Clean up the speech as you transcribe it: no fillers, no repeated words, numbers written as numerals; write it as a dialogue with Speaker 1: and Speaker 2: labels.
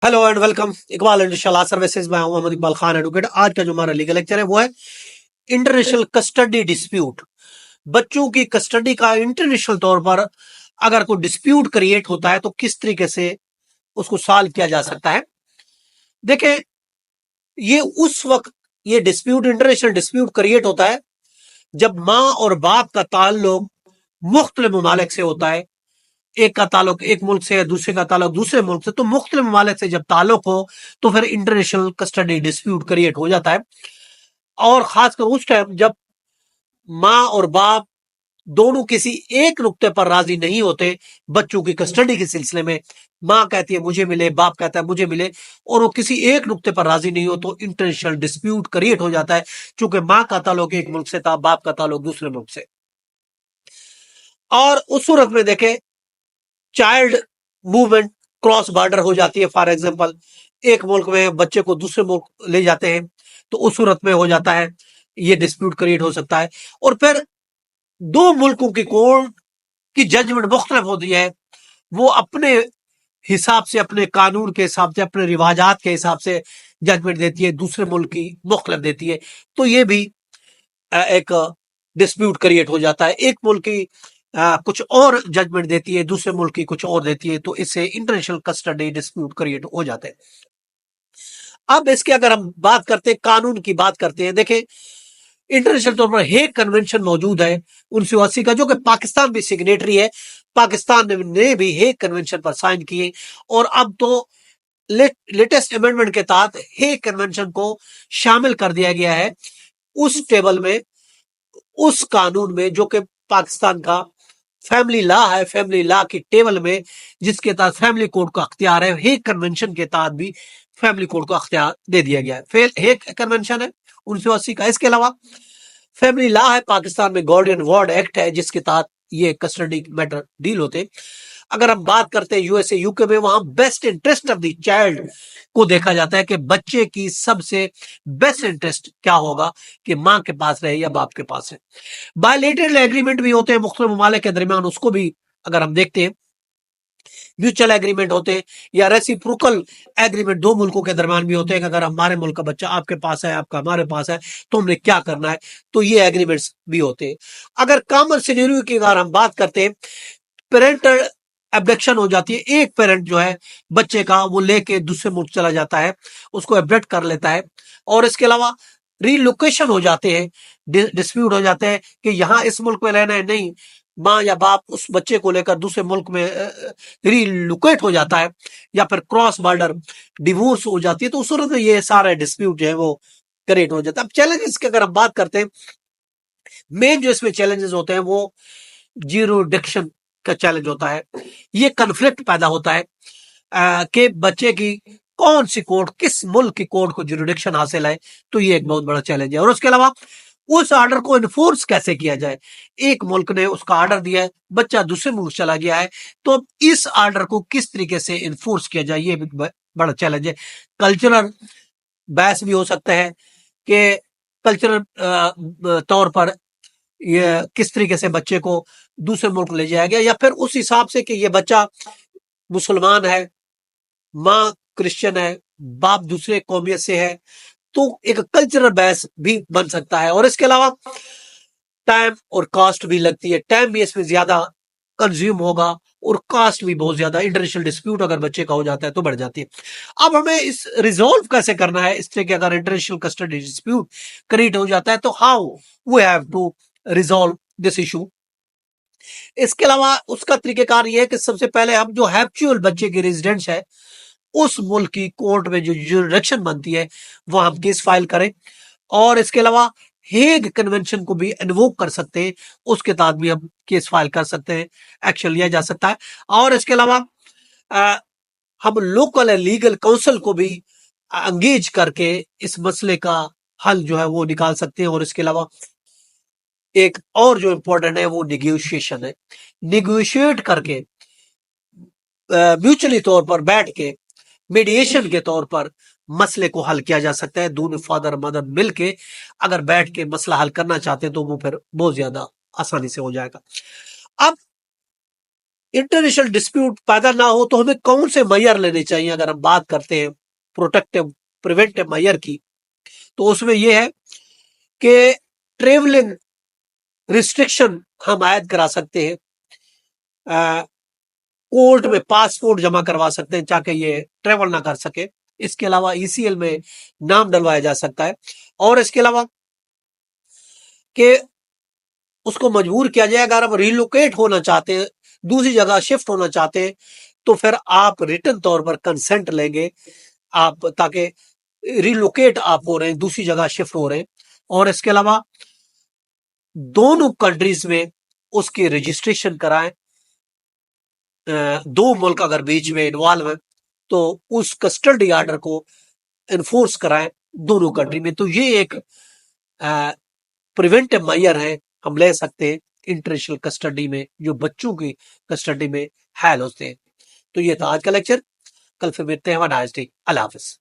Speaker 1: Hello and welcome Iqbal इंशाल्लाह services में हूं मोहम्मद इकबाल खान एडवोकेट। आज का जो हमारा लीगल लेक्चर है वो है इंटरनेशनल कस्टडी डिस्प्यूट। बच्चों की कस्टडी का इंटरनेशनल तौर पर अगर कोई डिस्प्यूट क्रिएट होता है तो किस तरीके से उसको सॉल्व किया जा सकता है। देखें, ये उस वक्त ये डिस्प्यूट इंटरनेशनल डिस्प्यूट क्रिएट होता है जब माँ और बाप का ताल्लुक मुख्तलिफ ममालिक से होता है। एक का ताल्लुक एक मुल्क से है, दूसरे का ताल्लुक दूसरे मुल्क से, तो मुख्तलिफ ममालिक से जब ताल्लुक हो तो फिर इंटरनेशनल कस्टडी डिस्प्यूट क्रिएट हो जाता है। और खासकर उस टाइम जब माँ और बाप दोनों किसी एक नुक्ते पर राजी नहीं होते बच्चों की कस्टडी के सिलसिले में। माँ कहती है मुझे मिले, बाप कहता है मुझे मिले, और वो किसी एक नुक्ते पर राजी नहीं हो तो इंटरनेशनल डिस्प्यूट क्रिएट हो जाता है। चूंकि माँ का ताल्लुक एक मुल्क से था, बाप का ताल्लुक दूसरे मुल्क से। और उस सूरत में देखें, चाइल्ड मूवमेंट क्रॉस बॉर्डर हो जाती है। फॉर एग्जांपल, एक मुल्क में बच्चे को दूसरे मुल्क ले जाते हैं तो उस सूरत में हो जाता है, ये डिस्प्यूट क्रिएट हो सकता है। और फिर दो मुल्कों की कोर्ट की जजमेंट मुख्तलिफ होती है, वो अपने हिसाब से, अपने कानून के हिसाब से, अपने रिवाजात के हिसाब से जजमेंट देती है, दूसरे मुल्क की मुख्तलिफ देती है। तो ये भी एक डिस्प्यूट क्रिएट हो जाता है। एक मुल्क की कुछ और जजमेंट देती है, दूसरे मुल्क की कुछ और देती है, तो इससे इंटरनेशनल कस्टडी डिस्प्यूट क्रिएट हो जाते हैं। अब इसके अगर हम बात करते हैं, कानून की बात करते हैं, देखें इंटरनेशनल तौर पर हेग कन्वेंशन मौजूद है 1980 का, जो कि पाकिस्तान भी सिग्नेटरी है। पाकिस्तान ने भी हेग कन्वेंशन पर साइन किए और अब तो लेटेस्ट अमेंडमेंट के तहत हेग कन्वेंशन को शामिल कर दिया गया है उस टेबल में, उस कानून में जो कि पाकिस्तान का फैमिली लॉ है। फैमिली लॉ की टेबल में जिसके तहत फैमिली कोड का अख्तियार है, हेग कन्वेंशन के तहत भी फैमिली कोड का अख्तियार दे दिया गया है। हेग कन्वेंशन है 1980 का। इसके अलावा फैमिली लॉ है, पाकिस्तान में गार्डियन वार्ड एक्ट है जिसके तहत ये कस्टडी मैटर डील होते। अगर हम बात करते हैं यूएसए यूके में, वहां best interest of the child को देखा जाता है कि बच्चे की सबसे बेस्ट इंटरेस्ट क्या होगा कि मां के पास रहे या बाप के पास है। बायलेटरल एग्रीमेंट भी होते हैं मुख्तलिफ ममालिक के दरमियान, उसको भी अगर हम देखते हैं, म्यूचुअल एग्रीमेंट होते हैं या रेसिप्रोकल एग्रीमेंट दो मुल्कों के दरमियान भी होते हैं कि अगर हमारे मुल्क का बच्चा आपके पास है, आपका हमारे पास है, तो हमने क्या करना है, तो ये एग्रीमेंट्स भी होते हैं। अगर कॉमन सिनेरियो की अगर हम बात करते हैं, पेरेंटल एब्डक्शन हो जाती है। एक पेरेंट जो है बच्चे का वो लेके दूसरे मुल्क चला जाता है, उसको एब्डक्ट कर लेता है। और इसके अलावा रीलोकेशन हो जाते हैं, डिस्प्यूट हो जाते हैं कि यहाँ इस मुल्क में रहना है, नहीं, माँ या बाप उस बच्चे को लेकर दूसरे मुल्क में रीलोकेट हो जाता है, या फिर क्रॉस बॉर्डर डिवोर्स हो जाती है। तो उस सूरत में ये सारे डिस्प्यूट जो है वो क्रिएट हो जाता है। अब चैलेंजेस की अगर हम बात करते हैं, मेन जो इसमें चैलेंजेस होते हैं वो ज्यूरिडिक्शन का चैलेंज होता है। ये कन्फ्लिक्ट पैदा होता है कि बच्चे की कौन सी कोर्ट, किस मुल्क की कोर्ट को ज्यूरिडिक्शन हासिल है, तो ये एक बहुत बड़ा चैलेंज है। और उसके अलावा उस ऑर्डर को इन्फोर्स कैसे किया जाए। एक मुल्क ने उसका ऑर्डर दिया है, बच्चा दूसरे मुल्क चला गया है, तो इस ऑर्डर को किस तरीके से इन्फोर्स किया जाए, ये भी बड़ा चैलेंज है। कल्चरल बहस भी हो सकता है कि कल्चरल तौर पर ये किस तरीके से बच्चे को दूसरे मुल्क ले जाया गया, या फिर उस हिसाब से कि ये बच्चा मुसलमान है, माँ क्रिश्चियन है, बाप दूसरे कौमियत से है, तो एक कल्चरल बहस भी बन सकता है। और इसके अलावा टाइम और कॉस्ट भी लगती है, टाइम भी इसमें ज्यादा कंज्यूम होगा और कॉस्ट भी बहुत ज्यादा। इंटरनेशनल डिस्प्यूट अगर बच्चे का हो जाता है तो बढ़ जाती है। अब हमें इस रिजोल्व कैसे करना है, इस तरह के अगर इंटरनेशनल कस्टडी डिस्प्यूट क्रिएट हो जाता है तो how we have to resolve this issue. इसके अलावा उसका तरीकेकार ये है कि सबसे पहले हम जो हैप्चुअल बच्चे की रेजिडेंस है उस मुल्क की कोर्ट में जो जुरिडिक्शन बनती है वह हम केस फाइल करें। और इसके अलावा हेग कन्वेंशन को भी इन्वोक कर सकते हैं, उसके तहत भी हम केस फाइल कर सकते हैं, एक्शन लिया जा सकता है। और इसके अलावा अ, हम लोकल लीगल काउंसिल को भी एंगेज करके इस मसले का हल जो है वो निकाल सकते हैं। और इसके अलावा एक और जो इम्पोर्टेंट है वो निगोशिएशन है। निगोशिएट करके म्यूचुअली तौर पर बैठ के मीडिएशन के तौर पर मसले को हल किया जा सकता है। दोनों फादर मदर मिलके अगर बैठ के मसला हल करना चाहते हैं तो वो फिर बहुत ज्यादा आसानी से हो जाएगा। अब इंटरनेशनल डिस्प्यूट पैदा ना हो तो हमें कौन से मैयर लेने चाहिए? अगर हम बात करते हैं प्रोटेक्टिव प्रिवेंटिव मैयर की, तो उसमें यह है कि ट्रेवलिंग रिस्ट्रिक्शन हम आयद करा सकते हैं, कोर्ट में पासपोर्ट जमा करवा सकते हैं ताकि ये ट्रेवल ना कर सके। इसके अलावा ईसीएल में नाम डलवाया जा सकता है, और इसके अलावा कि उसको मजबूर किया जाए, अगर आप रिलोकेट होना चाहते हैं, दूसरी जगह शिफ्ट होना चाहते हैं, तो फिर आप रिटर्न तौर पर कंसेंट लेंगे आप, ताकि रिलोकेट आप हो रहे हैं, दूसरी जगह शिफ्ट हो रहे हैं। और इसके अलावा दोनों कंट्रीज में उसकी रजिस्ट्रेशन कराएं। दो मुल्क अगर बीच में इन्वॉल्व है तो उस कस्टडी आर्डर को इन्फोर्स कराएं दोनों कंट्री में। तो ये एक प्रिवेंटिव मेजर है हम ले सकते हैं इंटरनेशनल कस्टडी में, जो बच्चों की कस्टडी में हैल होते हैं। तो ये था आज का लेक्चर, कल फिर मिलते हैं। अल्लाह हाफिज।